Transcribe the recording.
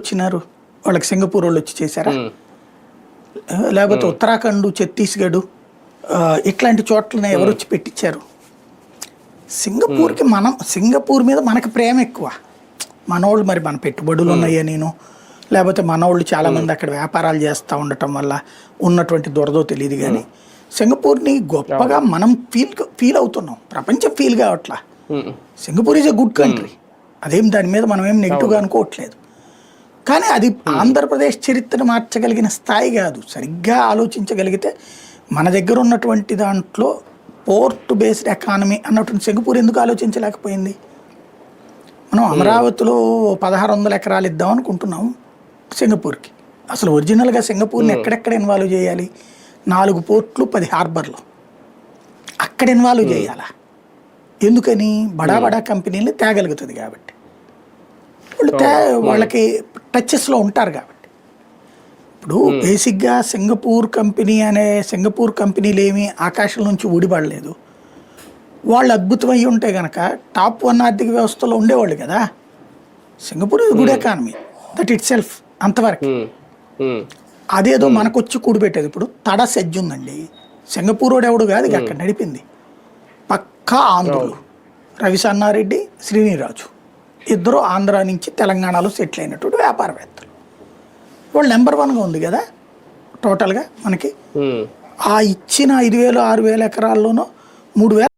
వచ్చినారు? వాళ్ళకి సింగపూర్ వాళ్ళు వచ్చి చేశారా? లేకపోతే ఉత్తరాఖండ్, ఛత్తీస్గఢ్ ఇట్లాంటి చోట్లనే ఎవరు వచ్చి పెట్టించారు? సింగపూర్ మీద మనకు ప్రేమ ఎక్కువ. మనోళ్ళు మరి మన పెట్టుబడులు ఉన్నాయా నేను, లేకపోతే మనోళ్ళు చాలామంది అక్కడ వ్యాపారాలు చేస్తూ ఉండటం వల్ల ఉన్నటువంటి దొరదో తెలియదు. కానీ సింగపూర్ని గొప్పగా మనం ఫీల్ అవుతున్నాం, ప్రపంచం ఫీల్ కావట్లా. Singapore is a good country, అదేం దాని మీద మనం ఏం నెగిటివ్గా అనుకోవట్లేదు. కానీ అది ఆంధ్రప్రదేశ్ చరిత్రను మార్చగలిగిన స్థాయి కాదు. సరిగ్గా ఆలోచించగలిగితే మన దగ్గర ఉన్నటువంటి దాంట్లో పోర్ట్ బేస్డ్ ఎకానమీ అన్నటువంటి సింగపూర్ ఎందుకు ఆలోచించలేకపోయింది? మనం అమరావతిలో 1600 ఎకరాలు ఇద్దాం అనుకుంటున్నాం సింగపూర్కి. అసలు ఒరిజినల్గా సింగపూర్ని ఎక్కడెక్కడ ఇన్వాల్వ్ చేయాలి? 4 పోర్ట్లు, 10 హార్బర్లు అక్కడ ఇన్వాల్వ్ చేయాలా? ఎందుకని? బడా కంపెనీలు తేగలుగుతుంది కాబట్టి, వాళ్ళకి టచెస్లో ఉంటారు కాబట్టి. ఇప్పుడు బేసిక్గా సింగపూర్ కంపెనీలు ఏమీ ఆకాశం నుంచి ఊడిపడలేదు. వాళ్ళు అద్భుతమై ఉంటే కనుక టాప్ 1 ఆర్థిక వ్యవస్థలో ఉండేవాళ్ళు కదా. సింగపూర్ ఇది good economy that it self అంతవరకు. అదేదో మనకొచ్చి కూడిపెట్టేది. ఇప్పుడు తడ సెజ్ ఉందండి, సింగపూర్ వాడు ఎవడు కాదు అక్కడ నడిపింది, పక్కా ఆంధ్రులు. రవిసన్నారెడ్డి, శ్రీనిరాజు ఇద్దరు ఆంధ్ర నుంచి తెలంగాణలో సెటిల్ అయినటువంటి వ్యాపారవేత్తలు. వాళ్ళు నెంబర్ 1గా ఉంది కదా టోటల్గా మనకి. ఆ ఇచ్చిన 5,000 6,000 ఎకరాల్లోనూ 3,000